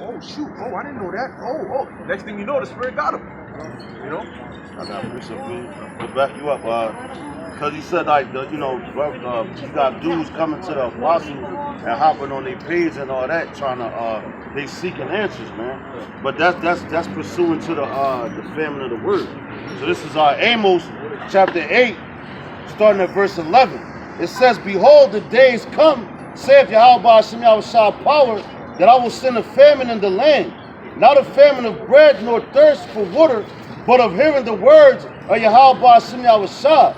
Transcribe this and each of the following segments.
oh shoot, oh I didn't know that. Oh. Next thing you know, the spirit got him. You know? I got precept to back you up, because he said like you got dudes coming to the apostle and hopping on their page and all that, trying to they seeking answers, man. But that's pursuing to the family of the word. So this is Amos chapter 8, starting at verse 11. It says, "Behold, the days come, saith Yahweh Hashem Yahushua power, that I will send a famine in the land, not a famine of bread nor thirst for water, but of hearing the words of Yahweh Hashem Yahushua.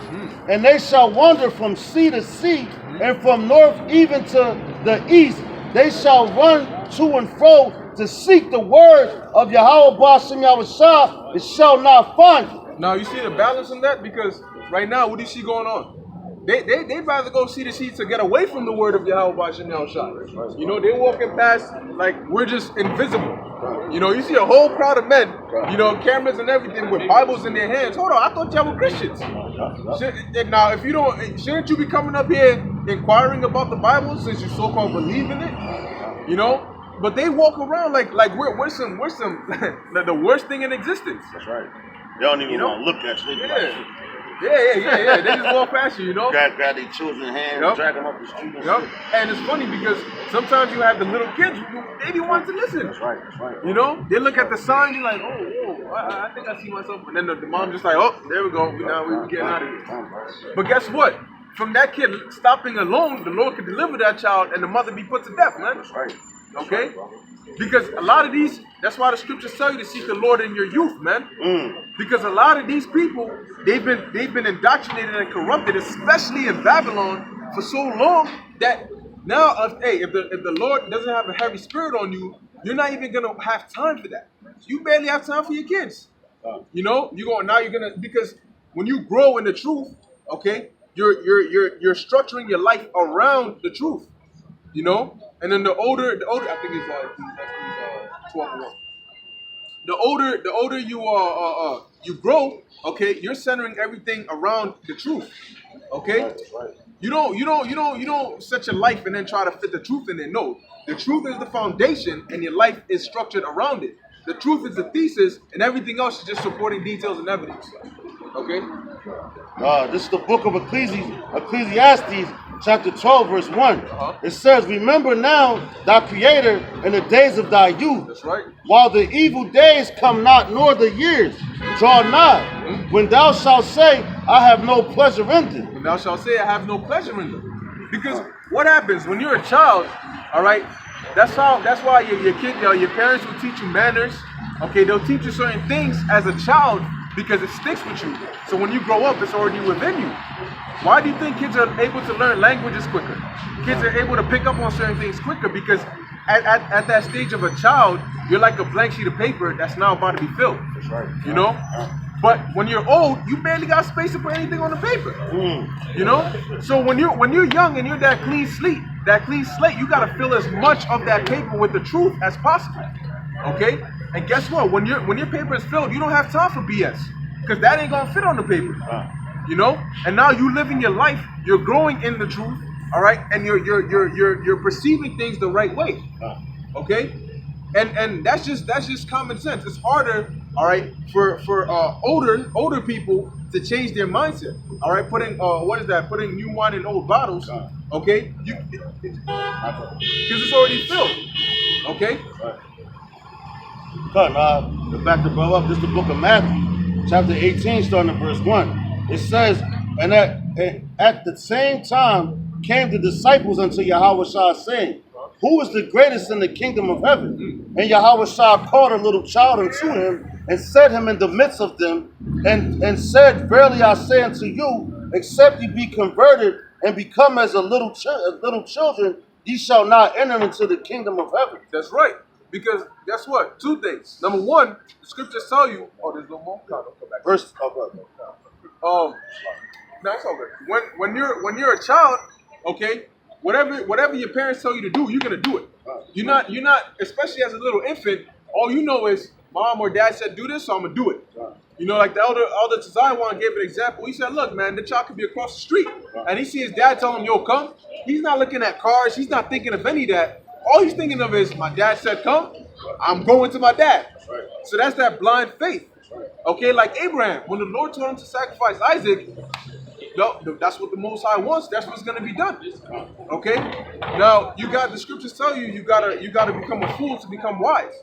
And they shall wander from sea to sea, and from north even to the east. They shall run to and fro to seek the word of Yahweh Hashem Yahushua, and shall not find it." Now you see the balance in that, because right now, what do you see going on? They'd rather go see the sheep to get away from the word of Yahweh Hashem Yahushua. You know, they're walking past like we're just invisible. You know, you see a whole crowd of men, you know, cameras and everything with Bibles in their hands. Hold on, I thought y'all were Christians. Now, if you don't, shouldn't you be coming up here inquiring about the Bible since you so-called believe in it? You know? But they walk around like we're some the worst thing in existence. That's right. They don't even want to look at you. Yeah. They just walk past you, you know? Grab their children's hands, drag them up the street. And it's funny because sometimes you have the little kids who maybe want to listen. That's right. You know? They look at the sign, you're like, oh, I think I see myself. And then the mom just like, oh, there we go. Now we're getting out of here. But guess what? From that kid stopping alone, the Lord could deliver that child and the mother be put to death, man. That's right. Okay? Because a lot of these, that's why the scriptures tell you to seek the Lord in your youth, man. Because a lot of these people, they've been indoctrinated and corrupted, especially in Babylon, for so long that now, if the Lord doesn't have a heavy spirit on you, you're not even gonna have time for that. You barely have time for your kids. You know, because when you grow in the truth, okay, you're structuring your life around the truth. You know, and then the older, I think it's 12:1. The older you grow, okay, you're centering everything around the truth. Okay, That's right. you don't set your life and then try to fit the truth in there. No, the truth is the foundation, and your life is structured around it. The truth is the thesis, and everything else is just supporting details and evidence. Okay. This is the book of Ecclesiastes, chapter 12, verse 1. It says, "Remember now thy Creator in the days of thy youth." That's right. "While the evil days come not, nor the years draw nigh, when thou shalt say, I have no pleasure in them." When thou shalt say, I have no pleasure in them. Because what happens when you're a child, all right, that's why your kid, your parents will teach you manners. Okay, they'll teach you certain things as a child because it sticks with you. So when you grow up, it's already within you. Why do you think kids are able to learn languages quicker? Kids are able to pick up on certain things quicker because at that stage of a child, you're like a blank sheet of paper that's now about to be filled. That's right. You know? But when you're old, you barely got space to put anything on the paper. You know? So when you're young and you're that clean slate, you gotta fill as much of that paper with the truth as possible. Okay? And guess what? When your paper is filled, you don't have time for BS. Because that ain't gonna fit on the paper. You know? And now you living your life, you're growing in the truth, all right, and you're perceiving things the right way. Okay? And that's just common sense. It's harder, all right, for older people to change their mindset. All right, putting new wine in old bottles. Okay, because it's already filled. Okay. Back to brother up. This is the book of Matthew, chapter 18, starting at verse 1. It says, "And at the same time came the disciples unto Yahweh, saying, Who is the greatest in the kingdom of heaven? And Yahweh called a little child unto him, and set him in the midst of them, and said, Verily I say unto you, except ye be converted and become as little children, ye shall not enter into the kingdom of heaven." That's right. Because guess what? Two things. Number one, the scriptures tell you. Oh, there's no more. No, don't come back. Verse. No, it's all good. When you're a child, okay, whatever your parents tell you to do, you're gonna do it. You're not, especially as a little infant. All you know is mom or dad said do this, so I'm gonna do it. You know, like the elder Tazaiwan gave an example. He said, look, man, the child could be across the street, and he see his dad tell him, yo, come. He's not looking at cars. He's not thinking of any of that. All he's thinking of is, my dad said come, I'm going to my dad. So that's that blind faith. Okay, like Abraham, when the Lord told him to sacrifice Isaac, no, that's what the Most High wants. That's what's gonna be done. Okay. Now you got the scriptures tell you you gotta become a fool to become wise.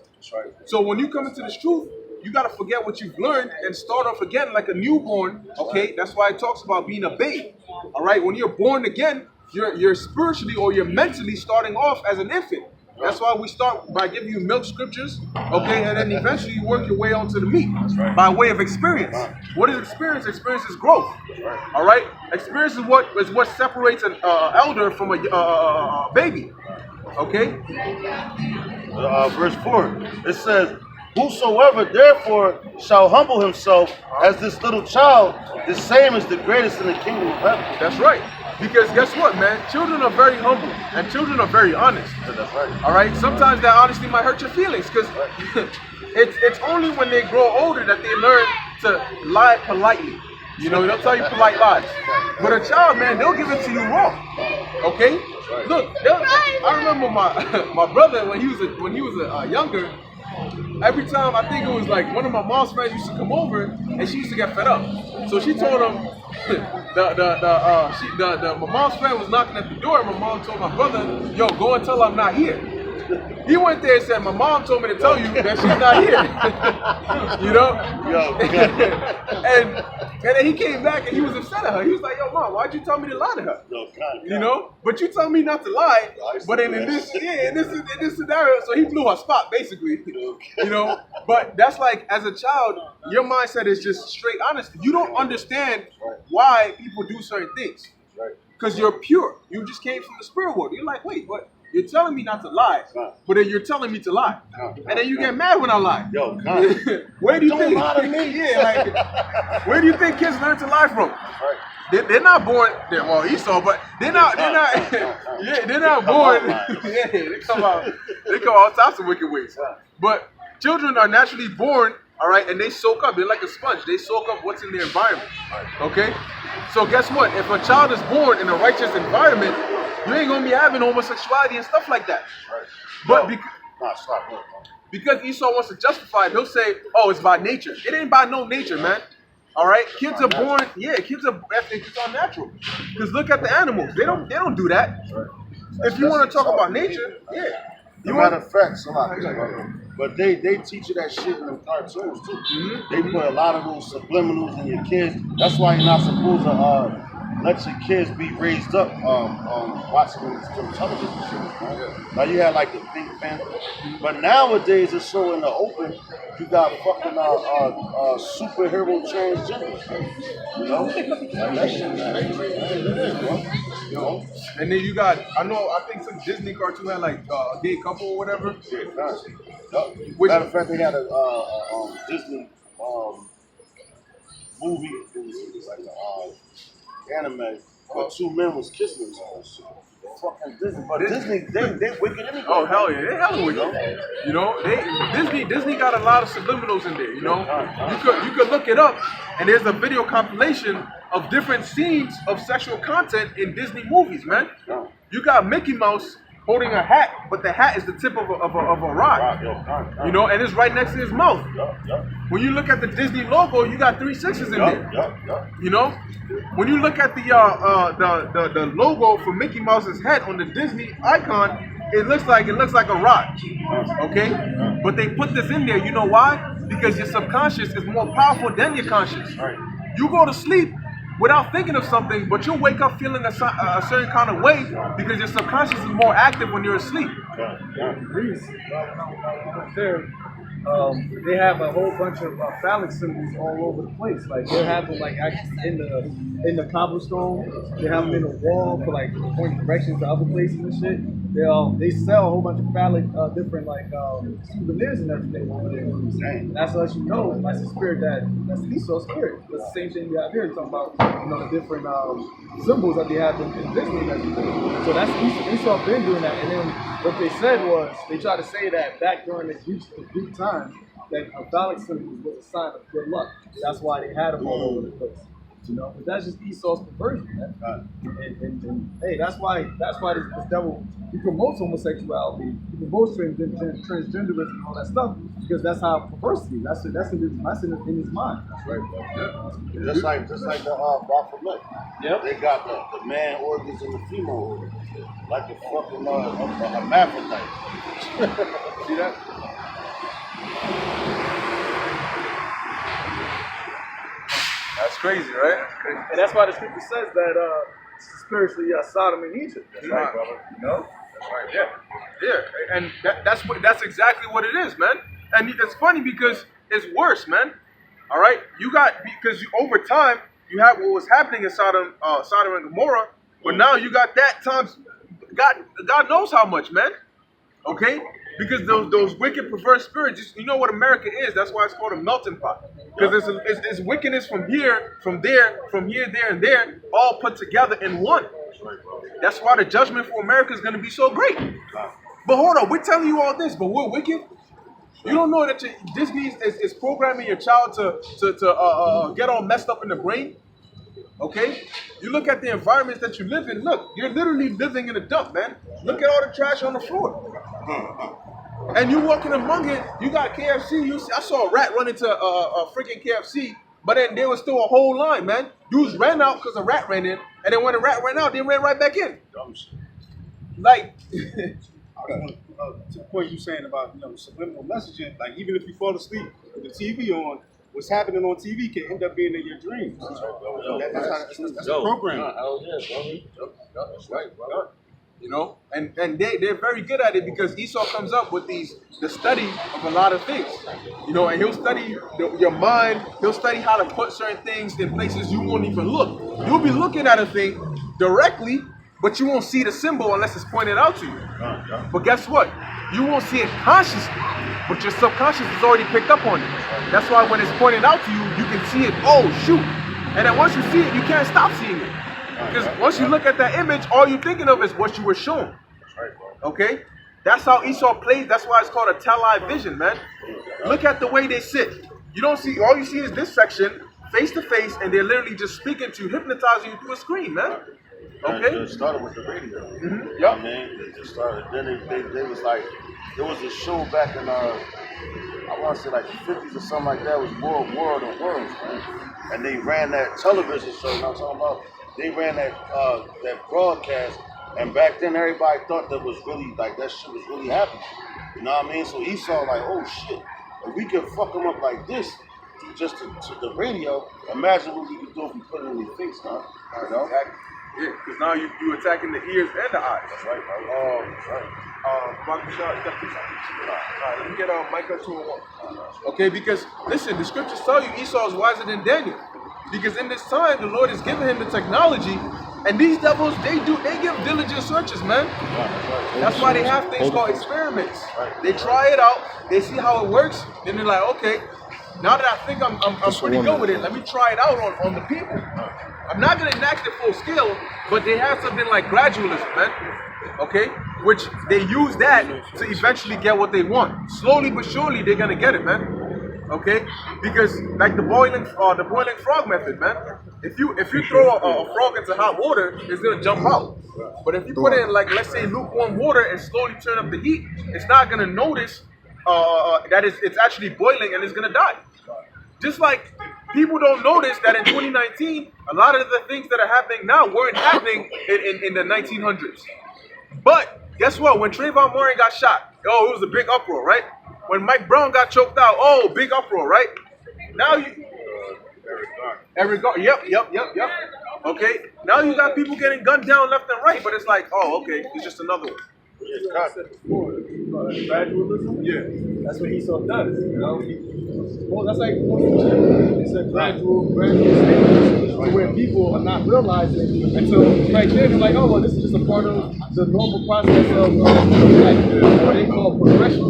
So when you come into this truth, you gotta forget what you've learned and start off again like a newborn. Okay. That's why it talks about being a babe. All right. When you're born again, you're spiritually or you're mentally starting off as an infant. That's why we start by giving you milk scriptures, okay, and then eventually you work your way onto the meat by way of experience. What is experience? Experience is growth. All right, experience is what separates an elder from a baby. Okay. Verse 4. It says, "Whosoever therefore shall humble himself as this little child, the same is the greatest in the kingdom of heaven." That's right. Because guess what, man? Children are very humble and children are very honest. That's right. All right. Sometimes that honesty might hurt your feelings because it's only when they grow older that they learn to lie politely. You know, they'll tell you polite lies. But a child, man, they'll give it to you raw. Okay. Look, I remember my brother when he was a younger. Every time I think it was like one of my mom's friends used to come over and she used to get fed up. So she told him my mom's friend was knocking at the door and my mom told my brother, "Yo, go and tell her I'm not here." He went there and said, "My mom told me to tell you that she's not here." You know? and then he came back and he was upset at her. He was like, "Yo, mom, why'd you tell me to lie to her?" You know? But you tell me not to lie. But in this scenario, so he blew her spot basically. You know? But that's like, as a child, your mindset is just straight honesty. You don't understand why people do certain things. Because you're pure. You just came from the spirit world. You're like, wait, what? You're telling me not to lie, but then you're telling me to lie, and then you get mad when I lie. Yo, where do you think? Where do you think kids learn to lie from? They're not born. Well, Esau, but they're not. Yeah, they're not born. Yeah, they come out all types of wicked ways. But children are naturally born. All right, and they soak up. They're like a sponge. They soak up what's in the environment. Okay. So guess what? If a child is born in a righteous environment, you ain't gonna be having homosexuality and stuff like that. But because Esau wants to justify it, he'll say, "Oh, it's by nature." It ain't by no nature, man. All right, kids are born. Yeah, kids are natural. Because look at the animals. They don't do that. If you want to talk about nature, yeah. Matter of fact, but they teach you that shit in the cartoons too. Mm-hmm. They put a lot of those subliminals in your kids. That's why you're not supposed to let your kids be raised up watching them television shows. Man. Now you had like the Pink Panther, but nowadays it's so in the open. You got fucking superhero transgenders. You know, like that shit, man. You know? And then you got, I think some Disney cartoon had like a gay couple or whatever. Yeah, matter of fact, they had a Disney movie. It was like an anime where two men was kissing each other. Fucking Disney, but Disney, they wicked anyway. Oh hell yeah, they hella wicked. You know, Disney got a lot of subliminals in there. You know, you could look it up, and there's a video compilation of different scenes of sexual content in Disney movies, man. You got Mickey Mouse holding a hat, but the hat is the tip of a rod. You know, and it's right next to his mouth. When you look at the Disney logo, you got 3 6s in there. You know, when you look at the logo for Mickey Mouse's head on the Disney icon, it looks like a rod. Okay, but they put this in there. You know why? Because your subconscious is more powerful than your conscious. You go to sleep without thinking of something, but you'll wake up feeling a certain kind of way because your subconscious is more active when you're asleep. They have a whole bunch of phallic symbols all over the place. Like they have them like actually in the cobblestone. They have them in the wall for like point directions to other places and shit. They sell a whole bunch of phallic different like souvenirs and everything over there. And that's to let you know that's the spirit that's the Esau spirit. That's the same thing we have here talking about the different symbols that they have in Disney and everything. So that's Esau been doing that. And then what they said was they tried to say that back during the Greek time that a phallic symbol was a sign of good luck. That's why they had them all over the place. You know, but that's just Esau's perversion, man. And hey, that's why this devil, he promotes homosexuality, he promotes transgenderism and all that stuff, because that's how perverse he is. That's in his mind. That's right, bro. Yeah. Just like the Baphomet. Yep. They got the man organs and the female organs, like a fucking hermaphrodite. See that? That's crazy, right? And that's why the scripture says that spiritually Sodom and Egypt. That's right, brother. You know? That's right. Yeah. And that's exactly what it is, man. And it's funny because it's worse, man. All right, because over time you have what was happening in Sodom and Gomorrah, but now you got that times God knows how much, man. Okay, because those wicked, perverse spirits. You know what America is. That's why it's called a melting pot. Because it's wickedness from here, there, and there, all put together in one. That's why the judgment for America is going to be so great. But hold on, we're telling you all this, but we're wicked. You don't know that Disney is programming your child to get all messed up in the brain. Okay? You look at the environments that you live in. Look, you're literally living in a dump, man. Look at all the trash on the floor. And you walking among it, you got KFC. I saw a rat run into a freaking KFC, but then there was still a whole line, man. Dudes ran out because a rat ran in, and then when the rat ran out, they ran right back in. Dumb shit. Like, to the point you saying about subliminal messaging, like even if you fall asleep with the TV on, what's happening on TV can end up being in your dreams. That's a program. Hell yeah, bro. That's right, bro. You know, and they're very good at it because Esau comes up with the study of a lot of things. You know, and he'll study your mind. He'll study how to put certain things in places you won't even look. You'll be looking at a thing directly, but you won't see the symbol unless it's pointed out to you. But guess what? You won't see it consciously, but your subconscious has already picked up on it. That's why when it's pointed out to you, you can see it. Oh, shoot. And then once you see it, you can't stop seeing it. Because once you look at that image, all you're thinking of is what you were shown. Okay? That's how Esau plays. That's why it's called a tell-eye vision, man. Look at the way they sit. You don't see, all you see is this section, face to face, and they're literally just speaking to you, hypnotizing you through a screen, man. Okay? It started with the radio. Mm-hmm. Yep. I mean, they just started. Then they was like, there was a show back in I want to say like the 50s or something like that. It was World of Worlds, man. And they ran that television show. You know what I'm talking about? They ran that broadcast, and back then everybody thought that was really like that shit was really happening. You know what I mean? So Esau like, oh shit, if we can fuck them up like this, just to the radio, imagine what we could do if we put it in their face, huh? You know? Yeah, because now you attacking the ears and the eyes. That's right, bro. That's right. Let me get Micah 2:1. Okay, because listen, the scriptures tell you Esau is wiser than Daniel. Because in this time, the Lord is giving him the technology, and these devils, they give diligent searches, man. That's why they have things called experiments. They try it out, they see how it works, then they're like, okay, now that I think I'm pretty good with it, let me try it out on the people. I'm not gonna enact it full scale, but they have something like gradualism, man. Okay, which they use that to eventually get what they want. Slowly but surely, they're gonna get it, man. Okay, because like the boiling frog method, man. If you throw a frog into hot water, it's gonna jump out. But if you put it in, like, let's say lukewarm water and slowly turn up the heat, it's not gonna notice that it's actually boiling and it's gonna die. Just like people don't notice that in 2019, a lot of the things that are happening now weren't happening in the 1900s. But guess what? When Trayvon Martin got shot, it was a big uproar, right? When Mike Brown got choked out, big uproar, right? Now Eric Garner. Yep. Okay, now you got people getting gunned down left and right, but it's like, okay, it's just another one. Gradualism? Yeah. That's what Esau does, you know? That's like it's a gradual stage to where people are not realizing until right there they're like, this is just a part of the normal process of life, what they call progression.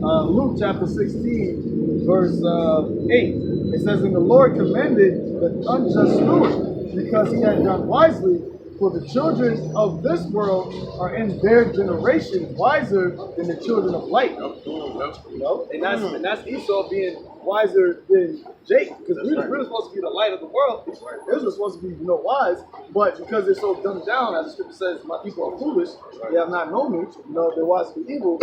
Luke chapter 16, verse 8, it says, "And the Lord commended the unjust steward, because he had done wisely. For the children of this world are in their generation wiser than the children of light." You know? And that's Esau being wiser than Jake, because we're supposed to be the light of the world. Israel's supposed to be, wise, but because they're so dumbed down, as the scripture says, my people are foolish, they have not known me, they're wise to be evil.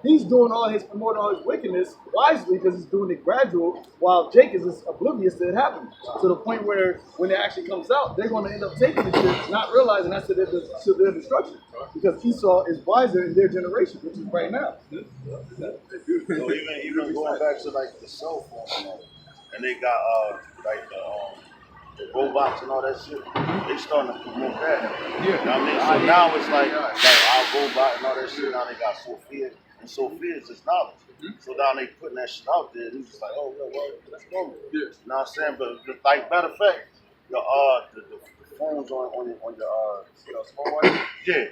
He's doing promoting all his wickedness wisely because he's doing it gradual, while Jake is just oblivious to it happening. To the point where when it actually comes out, they're going to end up taking the shit, not realizing that's to their destruction. Because Esau is wiser in their generation, which is right now. So even going back to like the cell phone, and they got like the robots and all that shit. They starting to promote that. Yeah. You know what I mean? So now it's like our robot and all that shit. Now they got Sophia, and Sophia is just knowledge. So now they putting that shit out there. And he's just like, oh, well, let's go. Yeah. You know what I'm saying? But like matter of fact, the phones on your smartwatch. Yeah.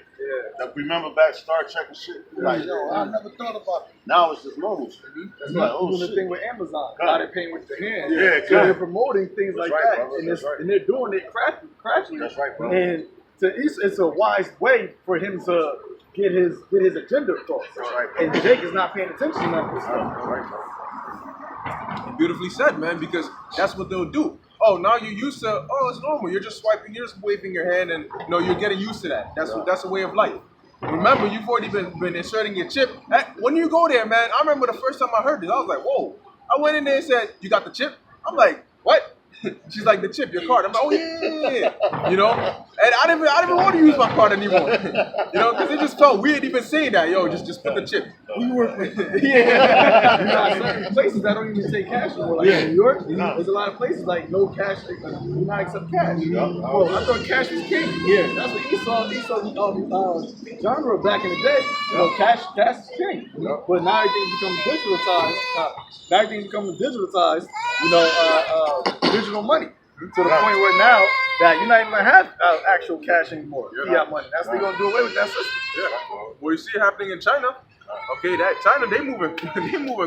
Like, remember back Star Trek and shit? Like, yo, I never thought about it. Now it's just normal shit. That's like, oh, doing shit. the thing with Amazon. Now they're paying with their hands. Yeah, so they're promoting things That's like right, that, brother. and they're doing it craftily. That's right, bro. And it's a wise way for him to get his agenda across. That's right, bro. And Jake is not paying attention to none of this stuff. That's right, bro. Beautifully said, man, because that's what they'll do. Oh, now you're used to, it's normal. You're just swiping, you're just waving your hand, and you're getting used to that. That's a way of life. Remember, you've already been inserting your chip. When you go there, man, I remember the first time I heard this, I was like, whoa. I went in there and said, you got the chip? I'm like, what? She's like, the chip, your card. I'm like, oh yeah. And I didn't even want to use my card anymore. Because it just felt weird even saying that. Yo, just put the chip. We work with certain places that don't even take cash anymore. Like in New York, there's a lot of places like no cash, they do not accept cash. Oh, I thought cash was king. Yeah, that's what Esau genre back in the day. Cash is king. But now everything's becoming digitalized. Digital money. To the point where now that you're not even gonna have actual cash anymore, fiat money. That's they're gonna do away with that system. Yeah. Well, you see it happening in China. Okay, that China they moving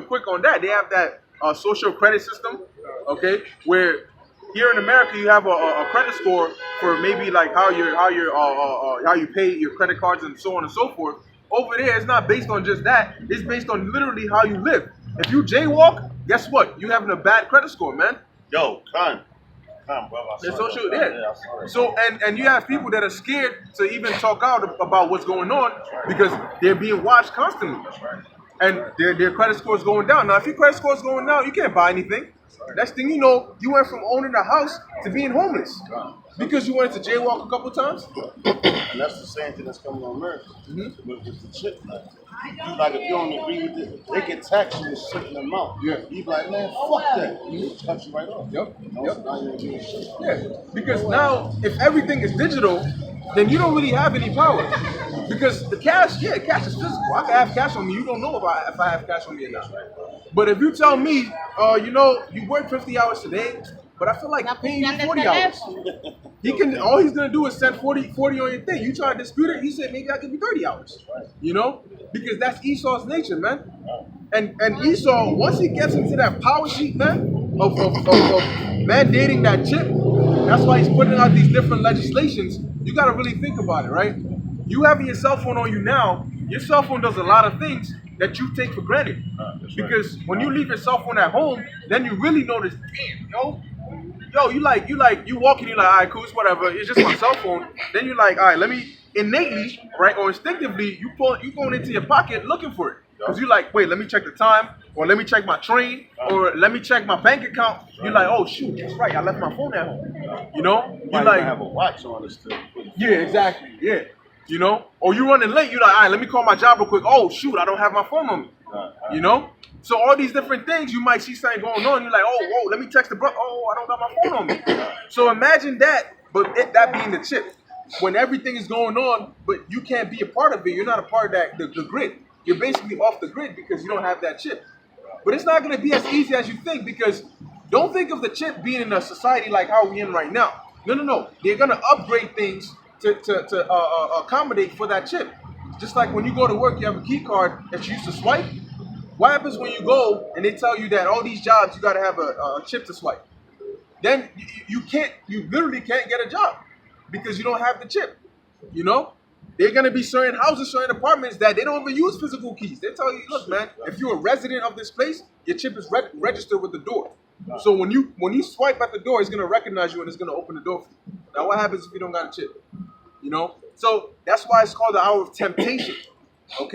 quick on that. They have that social credit system. Okay, where here in America you have a credit score for maybe like how you pay your credit cards and so on and so forth. Over there, it's not based on just that. It's based on literally how you live. If you jaywalk, guess what? You having a bad credit score, man. Yo, Con, bro. It's social, So and you have people that are scared to even talk out about what's going on because they're being watched constantly, and their credit score is going down. Now, if your credit score is going down, you can't buy anything. Next thing you know, you went from owning a house to being homeless because you went to jaywalk a couple times. And that's the same thing that's coming on America with the chip. Like if you don't agree with it, they can tax you a certain amount. Yeah. You be like, man, fuck that. You cut you right off. Yep. So now you ain't doing shit. Yeah, because now if everything is digital, then you don't really have any power. Because the cash is physical. I can have cash on me. You don't know if I have cash on me or not. But if you tell me, you work 50 hours today, but I feel like paying you 40 hours. All he's gonna do is send 40 on your thing. You try to dispute it, he said maybe I'll give you 30 hours. Because that's Esau's nature, man. And Esau, once he gets into that power sheet, man, of mandating that chip, that's why he's putting out these different legislations. You gotta really think about it, right? You having your cell phone on you now, your cell phone does a lot of things that you take for granted. Because when you leave your cell phone at home, then you really notice, damn, you walking, you're like, all right, cool, it's whatever, it's just my cell phone. Then you're like, all right, let me innately, right, or instinctively, you going into your pocket looking for it. Because you're like, wait, let me check the time, or let me check my train, or let me check my bank account. You're like, oh shoot, that's right, I left my phone at home. You like have a watch on it still. Yeah, exactly, yeah. Or you running late, you're like, all right, let me call my job real quick. Oh shoot, I don't have my phone on me. So all these different things, you might see something going on. You're like, oh, whoa, let me text the brother. Oh, I don't got my phone on me. So imagine that, but that being the chip. When everything is going on, but you can't be a part of it. You're not a part of the grid. You're basically off the grid because you don't have that chip. But it's not going to be as easy as you think because don't think of the chip being in a society like how we're in right now. No. They're going to upgrade things to accommodate for that chip. Just like when you go to work, you have a key card that you used to swipe. What happens when you go and they tell you that all these jobs you got to have a chip to swipe? Then you literally can't get a job because you don't have the chip. They're gonna be certain houses, certain apartments that they don't even use physical keys. They tell you, look, man, if you're a resident of this place, your chip is registered with the door. So when you swipe at the door, it's gonna recognize you and it's gonna open the door for you. Now, what happens if you don't got a chip? You know, so that's why it's called the hour of temptation. Okay.